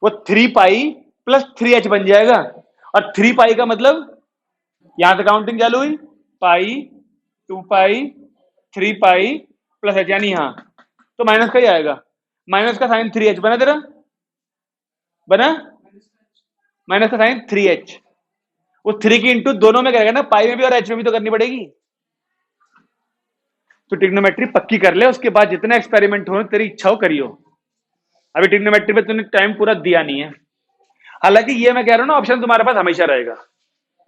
वो 3 पाई प्लस 3 एच बन जाएगा, और 3 पाई का मतलब यहां से काउंटिंग चालू हुई, पाई 2 पाई 3 पाई प्लस एच, यानी यहां तो माइनस का ही आएगा, माइनस का साइन 3 एच बना तेरा, बना माइनस का साइन 3 एच, वो 3 की इंटू दोनों में करेगा ना, पाई में भी और एच में भी तो करनी पड़ेगी। तो ट्रिग्नोमेट्री पक्की कर ले, उसके बाद जितने एक्सपेरिमेंट हो तेरी इच्छा हो करियो, अभी ट्रिग्नोमेट्री पे तूने टाइम पूरा दिया नहीं है। हालांकि ये मैं कह रहा हूं ना, ऑप्शन तुम्हारे पास हमेशा रहेगा,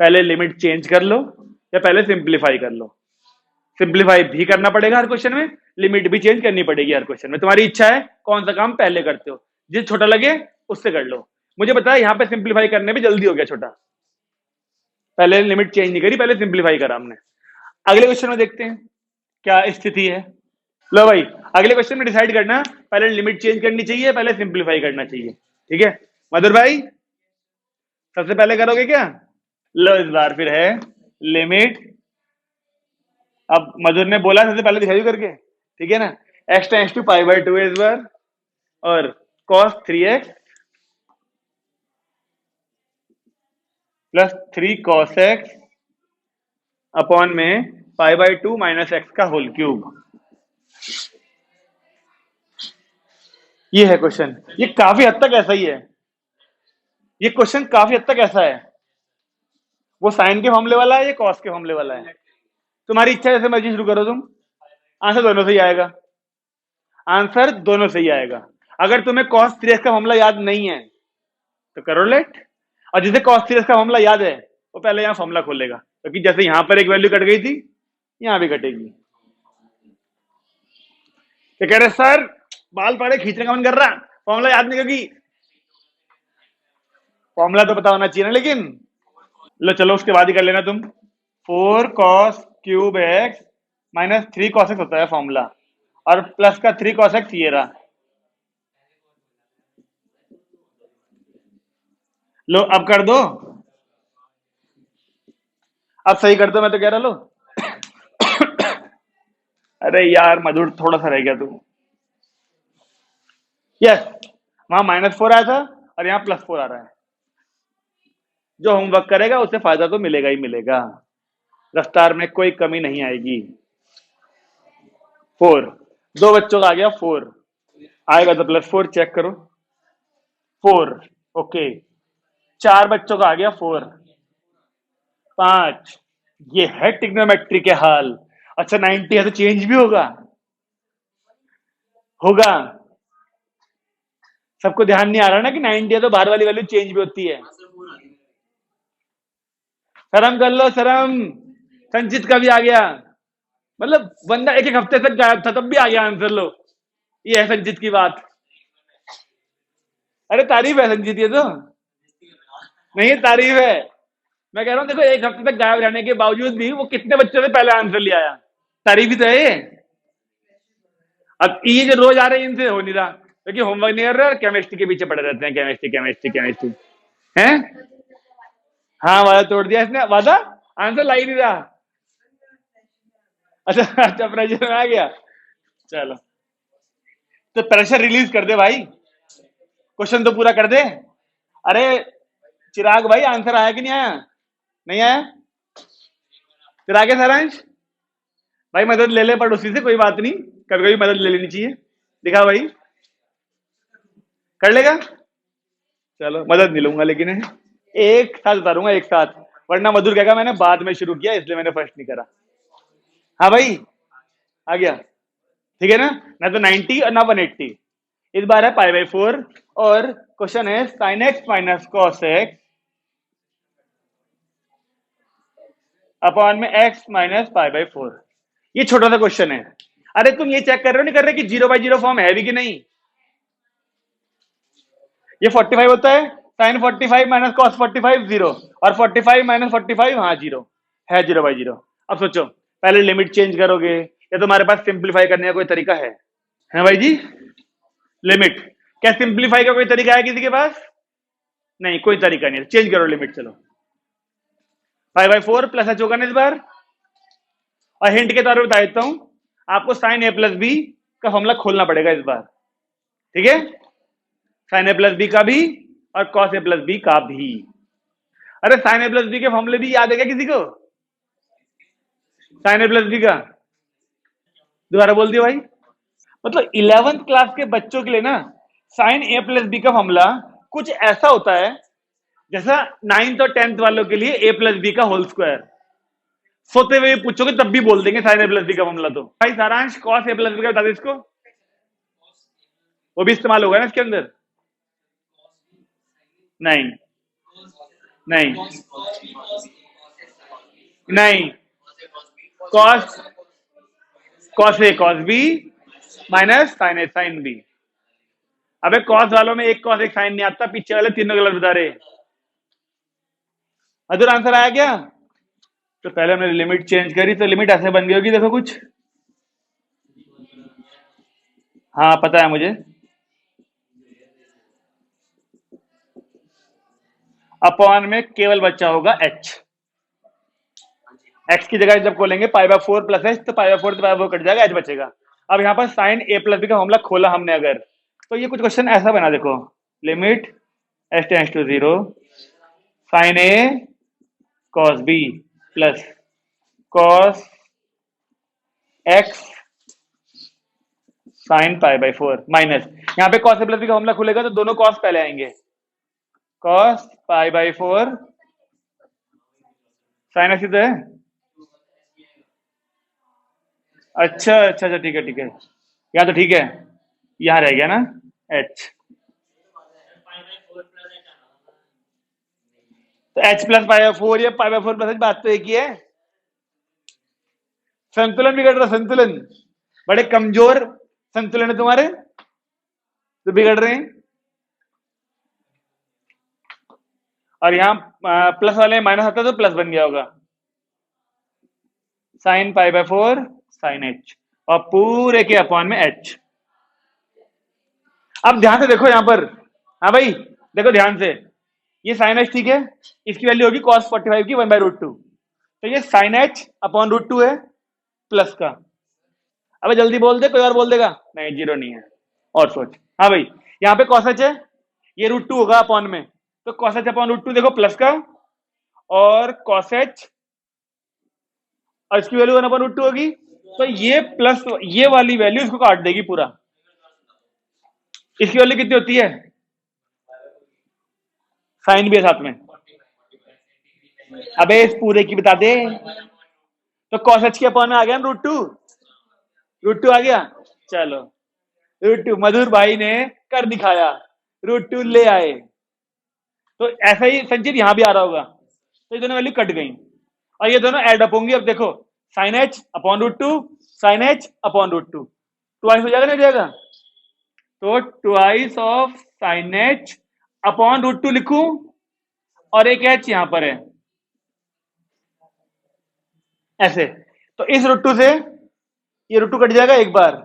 पहले लिमिट चेंज कर लो या पहले सिंप्लीफाई कर लो, सिंप्लीफाई भी करना पड़ेगा हर क्वेश्चन में, लिमिट भी चेंज करनी पड़ेगी हर क्वेश्चन में, तुम्हारी इच्छा है कौन सा काम पहले करते हो, जिस छोटा लगे उससे कर लो। मुझे पता है यहाँ पे सिंप्लीफाई करने में जल्दी हो गया छोटा, पहले लिमिट चेंज नहीं करी, पहले सिंप्लीफाई करा हमने। अगले क्वेश्चन में देखते हैं क्या स्थिति है। लो भाई, अगले क्वेश्चन में डिसाइड करना पहले लिमिट चेंज करनी चाहिए पहले सिंप्लीफाई करना चाहिए। ठीक है मधुर भाई, सबसे पहले करोगे क्या, लो इस बार फिर है लिमिट, अब मधुर ने बोला सबसे पहले दिखाई करके, ठीक है ना, x tends to pi by 2 इस बार, और cos 3x plus 3 cos x upon में पाई बाय 2 माइनस एक्स का होल क्यूब। ये है क्वेश्चन, ये काफी हद तक ऐसा ही है, ये क्वेश्चन काफी हद तक ऐसा है, वो साइन के फॉर्मूले वाला है, ये कॉस के फॉर्मूले वाला है, तुम्हारी इच्छा जैसे मर्जी शुरू करो तुम, आंसर दोनों से ही आएगा, आंसर दोनों से ही आएगा। अगर तुम्हें cos 3x का मामला याद नहीं है तो करो लेट, और जिसे cos 3x का मामला याद है वो पहले यहां फॉर्मूला खोलेगा, क्योंकि जैसे यहां पर एक वैल्यू कट गई थी यहां भी कटेगी। तो कह रहे सर बाल पाड़े खींचने का मन कर रहा, फॉर्मूला याद नहीं, क्योंकि फॉर्मूला तो पता होना चाहिए ना, लेकिन लो चलो उसके बाद ही कर लेना तुम, 4 cos cube x minus 3 cos x होता है फॉर्मूला, और प्लस का 3 cos x ये रहा। लो अब कर दो, अब सही कर दो, मैं तो कह रहा लो। अरे यार मधुर थोड़ा सा रह गया तू, यस, वहां -4 आया था और यहाँ +4 आ रहा है। जो होमवर्क करेगा उसे फायदा तो मिलेगा ही मिलेगा, रफ्तार में कोई कमी नहीं आएगी। 4, 2 बच्चों का आ गया 4, आएगा तो +4 चेक करो। 4 ओके, 4 बच्चों का आ गया 4, 5, ये है ट्रिग्नोमेट्री के हाल। अच्छा 90 है तो चेंज भी होगा, होगा। सबको ध्यान नहीं आ रहा ना कि 90 है तो बाहर वाली वैल्यू चेंज भी होती है। शर्म कर लो शर्म, संचित का भी आ गया। मतलब बंदा एक एक हफ्ते तक गायब था तब भी आ गया आंसर। लो ये है संचित की बात। अरे तारीफ है संचित, ये तो नहीं तारीफ है। मैं कह रहा हूँ देखो एक हफ्ते तक गायब रहने के बावजूद भी वो कितने बच्चों से पहले आंसर ले आया। तारीफ ही तो है ये। अब ये जो रोज आ रहे हैं इनसे हो नहीं रहा क्योंकि होमवर्क नहीं कर रहे और केमिस्ट्री के पीछे पड़े रहते हैं। केमिस्ट्री केमिस्ट्री केमिस्ट्री हैं। हाँ वादा तोड़ दिया इसने, वादा आंसर ला ही नहीं रहा। अच्छा अच्छा प्रेशर में आ गया। चलो तो प्रेशर रिलीज कर दे भाई, क्वेश्चन तो पूरा कर दे। अरे चिराग भाई आंसर आया कि नहीं आया? नहीं आया? चिराग है सारांश भाई, मदद ले ले पर उसी से, कोई बात नहीं, कभी कभी मदद ले लेनी चाहिए। दिखा भाई, कर लेगा? चलो मदद नहीं लूंगा लेकिन है। एक साथ उतारूंगा एक साथ, वरना मधुर कहेगा मैंने बाद में शुरू किया इसलिए मैंने फर्स्ट नहीं करा। हाँ भाई आ गया, ठीक है ना? ना तो 90 और ना 180। इस बार है π/4 और क्वेश्चन है sin x minus cos x upon में x माइनस π/4। ये छोटा सा क्वेश्चन है। अरे तुम ये चेक कर रहे हो नहीं कर रहे कि 0/0 फॉर्म है भी कि नहीं? ये 45 होता है, sin 45 माइनस cos 45 0, और 45 माइनस 45 हाँ 0 है, 0/0। अब सोचो पहले लिमिट चेंज करोगे या तुम्हारे पास सिंप्लीफाई करने का कोई तरीका है भाई जी? लिमिट क्या सिंप्लीफाई का कोई तरीका है किसी के पास? नहीं, कोई तरीका नहीं है। चेंज करो लिमिट, चलो 5/4 प्लस एच होगा ना इस बार। और हिंट के तौर पर बता देता हूं, आपको साइन ए प्लस बी का फॉर्मूला खोलना पड़ेगा इस बार, ठीक है? साइन ए प्लस बी का भी और कॉस ए प्लस बी का भी। अरे साइन ए प्लस बी के फॉर्मूले भी याद है क्या किसी को? साइन ए प्लस बी का दोबारा बोल दियो भाई। मतलब 11th क्लास के बच्चों के लिए ना साइन ए प्लस बी का फॉर्मूला कुछ ऐसा होता है जैसा 9th और 10th वालों के लिए ए प्लस बी का होल स्क्वायर। सोते हुए पूछोगे तब भी बोल देंगे साइन ए प्लस बी का फॉर्मूला। तो भाई सारांश कॉस ए प्लस बी का बता दे इसको, वो भी इस्तेमाल होगा ना इसके अंदर? नहीं नहीं नहीं, cos cos A cos B minus sign A sine B. अबे कॉस वालों में एक कॉस एक साइन नहीं आता, पीछे वाले तीनों गलत बता रहे। अधूर आंसर आया क्या? तो पहले हमने लिमिट चेंज करी तो लिमिट ऐसे बन गई होगी, देखो कुछ। हाँ पता है मुझे। अपॉन में केवल बच्चा होगा h। x की जगह जब खोलेंगे π/4 प्लस h तो π/4 तो π/4 कट जाएगा, h बचेगा। अब यहाँ पर साइन ए प्लस बी का फॉर्मूला खोला हमने अगर, तो ये कुछ क्वेश्चन ऐसा बना, देखो limit h tends to 0 sine A cos B plus cos x sine π/4 minus, यहाँ पे कॉस ए प्लस बी का फॉर्मूला खुलेगा तो दोनों कॉस पहले आएंगे, कॉस π/4 साइन एक्स तो है। अच्छा अच्छा अच्छा ठीक है ठीक है, यहाँ तो ठीक है, यहाँ रह गया ना h। तो h प्लस π/4 या π/4 प्लस h, बात तो एक ही है। संतुलन बिगड़ रहा, संतुलन बड़े कमजोर संतुलन है तुम्हारे तो बिगड़ रहे हैं। और यहाँ प्लस वाले माइनस आता तो प्लस बन गया होगा, साइन π/4 साइन h और पूरे के अपॉन में h। अब ध्यान से देखो यहाँ पर, हाँ भाई देखो ध्यान से, ये साइन h ठीक है, इसकी वैल्यू होगी cos 45 की 1/√2, तो ये साइन h अपॉन √2 है प्लस का। अबे जल्दी बोल दे, कोई और बोल देगा नहीं, जीरो नहीं है और सोच। हाँ भाई यहाँ पे cos h है, ये √2 होगा अपॉन में, तो cos h अपॉन √2 देखो प्लस का, और cos h और इसकी वैल्यू 1/√2 होगी, तो ये प्लस ये वाली वैल्यू इसको काट देगी पूरा। इसकी वैल्यू कितनी होती है, साइन भी है साथ में। अबे इस पूरे की बता दे। तो cos h के अपॉन में आ गया ना √2, √2 आ गया। चलो √2 मधुर भाई ने कर दिखाया, √2 ले आए। तो ऐसा ही संचित यहां भी आ रहा होगा, तो ये दोनों वैल्यू कट गई और ये दोनों ऐड अप होंगी। अब देखो sine h upon √2, sine h upon √2, twice हो जाएगा नहीं हो जाएगा, तो twice of sine h upon √2 लिखूं, और एक h यहां पर है ऐसे, तो इस √2 से ये √2 कट जाएगा एक बार,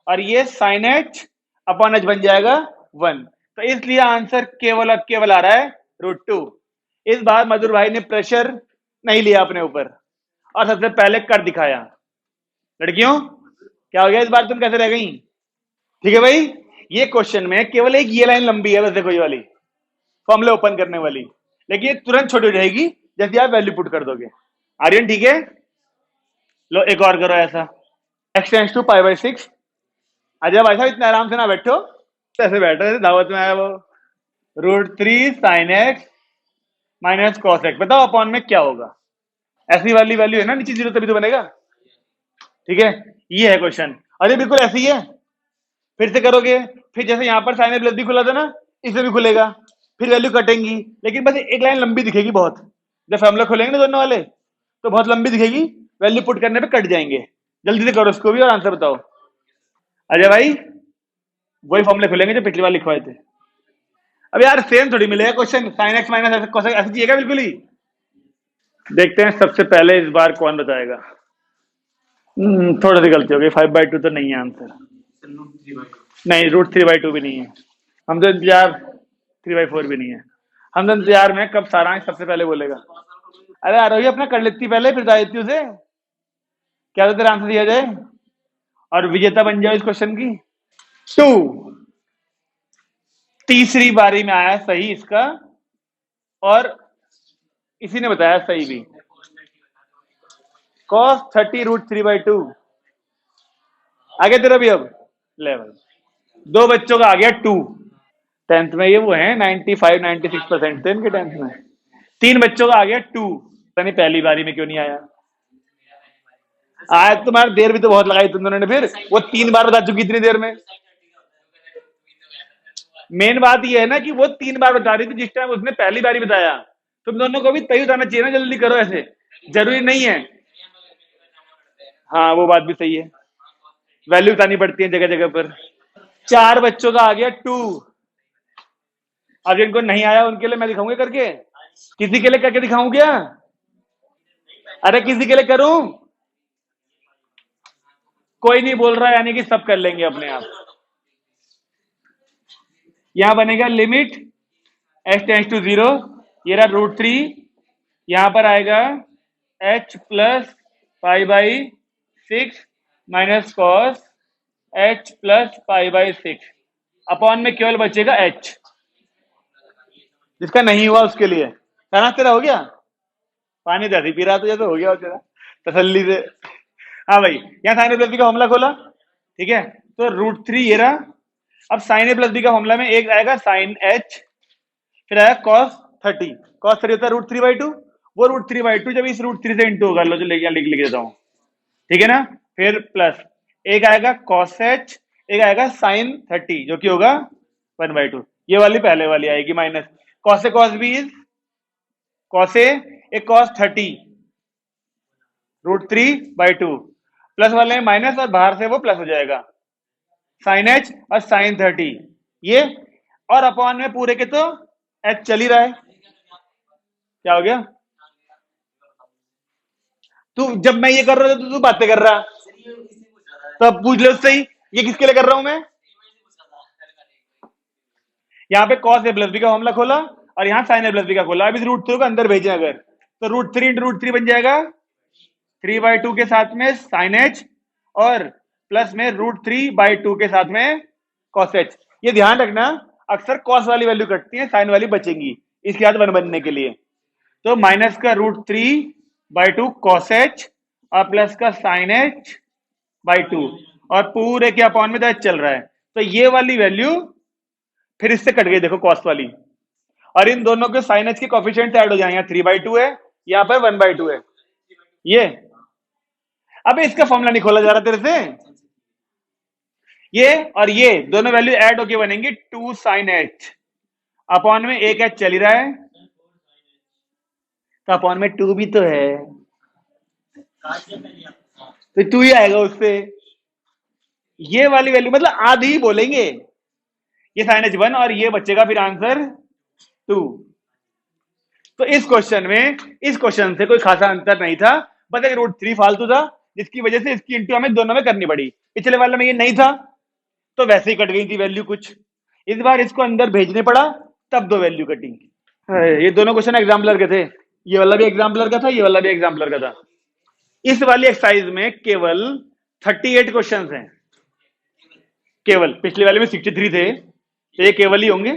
और ये साइन h अपॉन h बन जाएगा 1। तो इसलिए आंसर केवल और केवल आ रहा है √2। इस बार मधुर भाई ने प्रेशर नहीं लिया अपने ऊपर और सबसे पहले कर दिखाया। लड़कियों क्या हो गया इस बार, तुम कैसे रह गई? ठीक है भाई, ये क्वेश्चन में केवल एक ये लाइन लंबी है बस, देखो ये वाली फॉर्मूले ओपन करने वाली, लेकिन ये तुरंत छोटी हो जाएगी जैसे आप वैल्यू पुट कर दोगे। आर्यन ठीक है, लो एक और करो ऐसा, x टेंड्स टू π/6। अजय भाई साहब इतने आराम से ना बैठो, ऐसे बैठो जैसे दावत में आया वो। √3 sin x minus cos x, बताओ अपॉन में क्या होगा? ऐसी वाली वैल्यू है ना नीचे जीरो, तभी तो बनेगा। ठीक है, ये है क्वेश्चन, अरे बिल्कुल ऐसी ही है। फिर से करोगे, फिर जैसे यहां पर साइन प्लस भी खुला था ना, इसे भी खुलेगा, फिर वैल्यू कटेंगी, लेकिन बस एक लाइन लंबी दिखेगी बहुत। जब फॉर्मूला खोलेंगे ना दोनों वाले, तो बहुत लंबी दिखेगी, वैल्यू पुट करने पे कट जाएंगे। जल्दी से करो इसको भी और आंसर बताओ। अजय भाई वही फॉर्मूले खुलेंगे जो पिछली बार लिखवाए थे। अब यार सेम थोड़ी मिलेगा question, sine x minus cosec ऐसे चाहिएगा बिल्कुल ही। देखते हैं सबसे पहले इस बार कौन बताएगा। थोड़ी सी गलती हो गई, 5/2 तो नहीं है आंसर, नहीं √3/2 भी नहीं है। हम तो इंतजार, 3/4 भी नहीं है। हम तो इंतजार में कब सारांश सबसे पहले बोलेगा। अरे आरोही अपना कर लेती पहले, फिर बता देती उसे, क्या तो तेरा आंसर दिया जाए और विजेता बन जाओ इस क्वेश्चन की। 2 तीसरी बारी में आया सही इसका, और इसी ने बताया सही भी। cos 30 √3/2 आ गया तेरा भी। अब लेवल दो बच्चों का आ गया 2। टेंथ में ये वो है 95-96% थे इनके टेंथ में। तीन बच्चों का आ गया 2, पता नहीं पहली बारी में क्यों नहीं आया। आज तुम्हारी देर भी तो बहुत लगाई तुम दोनों ने, फिर वो 3 बार बता चुकी इतनी देर में। मेन बात ये है ना कि वो 3 बार बता रही थी जिस टाइम उसने पहली बारी बताया। तुम दोनों को भी तय बताना चाहिए ना, जल्दी करो, ऐसे जरूरी नहीं है। हाँ वो बात भी सही है, वैल्यू बतानी पड़ती है जगह जगह पर। 4 बच्चों का आ गया 2। अब जिनको नहीं आया उनके लिए मैं दिखाऊंगा करके, किसी के लिए करके दिखाऊं क्या? अरे किसी के लिए करूं? कोई नहीं बोल रहा, यानी कि सब कर लेंगे अपने आप। यहां बनेगा लिमिट h टेंड्स टू 0, ये रहा √3, यहां पर आएगा h plus π/6 minus cos h plus π/6, upon में केवल बचेगा h। जिसका नहीं हुआ उसके लिए कहना तेरा हो गया, पानी तो पी रहा था जैसे हो गया तेरा तसल्ली से। हाँ भाई, यहाँ साइन ए प्लस बी का फॉर्मूला खोला, ठीक है, तो √3 ये रहा। अब साइन ए प्लस बी का फॉर्मूला में एक आएगा साइन h, फिर आएगा cos 30, cos 30 होता है √3/2, वो √3/2 जब इस √3 से इंटू होगा, लो जो लेके लिख लिख देता हूँ, ठीक है ना। फिर प्लस एक आएगा cos h, एक आएगा साइन 30 जो कि होगा 1/2, ये वाली पहले वाली आएगी minus cos A cos b is cos ए, एक cos 30 √3/2, प्लस वाले में माइनस और बाहर से वो प्लस हो जाएगा साइन h और साइन 30 ये, और अपॉन में पूरे के तो h चल ही रहा है। क्या हो गया? तू जब मैं ये कर रहा था तो तू बातें कर रहा, तो अब पूछ ले उससे ही ये किसके लिए कर रहा हूं मैं। यहाँ पे cos ए प्लस बी का फॉर्मूला खोला और यहाँ साइन ए प्लस बी का खोला। अब इस √3 को अंदर भेजें अगर, तो √3 × √3 बन जाएगा 3/2 के साथ में साइन h, और प्लस में √3/2 के साथ में cos h। ये ध्यान रखना, अक्सर कॉस वाली वैल्यू कटती है, साइन वाली बचेंगी इसके साथ 1 बनने के लिए। तो माइनस का √3/2 कॉस एच और प्लस का साइन एच बाई 2 और पूरे के अपॉन में दैट चल रहा है। तो ये वाली वैल्यू फिर इससे कट गई, देखो कॉस वाली, और इन दोनों के साइन एच के कोफिशिएंट ऐड हो जाएंगे। यहाँ 3/2 है, यहाँ पर 1/2 है। ये अबे इसका फॉर्मूला नहीं खोला जा रहा तेरे से। ये और ये दोनों वैल्यू ऐड होके बनेंगे 2 साइन एच, अपॉन में एक एच चल ही रहा है, तो अपॉन में 2 भी तो है, तो 2 ही आएगा उससे। ये वाली वैल्यू मतलब आधी ही बोलेंगे, ये साइन एच 1 और ये बचेगा फिर आंसर 2। तो इस क्वेश्चन से कोई खासा अंतर नहीं था, बस एक √3 फालतू था, जिसकी वजह से इसकी इंटू हमें दोनों में करनी पड़ी। पिछले वाले में ये नहीं था, तो वैसे ही कट गई थी वैल्यू कुछ। इस बार इसको अंदर भेजने पड़ा, तब 2 वैल्यू कटी। ये दोनों क्वेश्चन एग्जाम्पलर के थे, ये वाला भी एग्जाम्पलर का था, ये वाला भी एग्जाम्पलर का था। इस वाली एक्सरसाइज में केवल 38 क्वेश्चन हैं, केवल। पिछले वाले में 63 थे, तो ये केवल ही होंगे,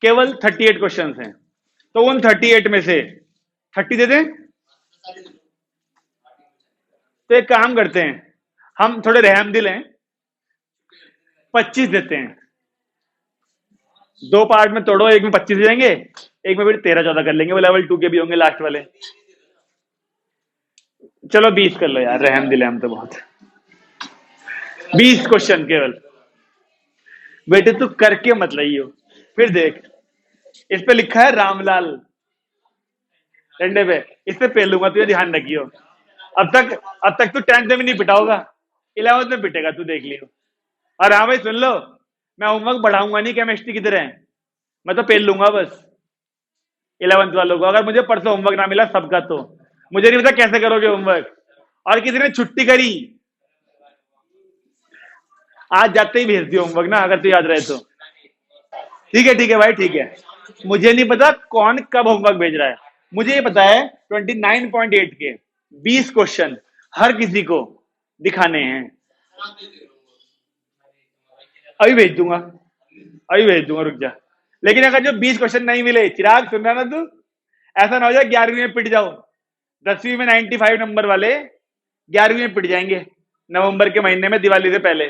केवल 38 क्वेश्चन हैं। तो उन 38 में से 30 दे दें। तो एक काम करते हैं, हम थोड़े रहमदिल हैं, 25 देते हैं। 2 पार्ट में तोड़ो, एक में 25 दे देंगे, एक में फिर 13-14 कर लेंगे, वो लेवल 2 के भी होंगे लास्ट वाले। चलो 20 कर लो यार, रहमदिल है हम तो बहुत। 20 क्वेश्चन केवल। बेटे तू करके मत लइयो, फिर देख इस पे लिखा है रामलाल डंडे पे, इस पे पेल लूंगा, तुझे ध्यान रखियो। अब तक तू 10th में नहीं पिटा होगा, 11th में पिटेगा, तू देख लियो। और हाँ भाई सुन लो, मैं होमवर्क बढ़ाऊंगा नहीं केमिस्ट्री की तरह, मैं तो पेल लूंगा बस 11th वालों को। अगर मुझे परसों होमवर्क ना मिला सबका, तो मुझे नहीं पता कैसे करोगे होमवर्क। और किसी ने छुट्टी करी, आज जाते ही भेज दियो होमवर्क ना, अगर तू याद रहे तो। ठीक है भाई, ठीक है। मुझे नहीं पता कौन कब होमवर्क भेज रहा है, मुझे ये पता है 29.8 के 20 क्वेश्चन हर किसी को दिखाने हैं। अभी भेज दूंगा, रुक जा। लेकिन अगर जो 20 क्वेश्चन नहीं मिले, चिराग सुन रहा ना तू, ऐसा ना हो जाए 11वीं में पिट जाओ। 10वीं में 95 नंबर वाले 11वीं में पिट जाएंगे नवंबर के महीने में, दिवाली से पहले।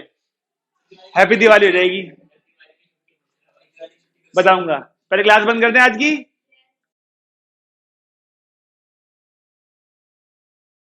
हैप्पी दिवाली हो जाएगी, बताऊंगा। पहले क्लास बंद कर दें आज की।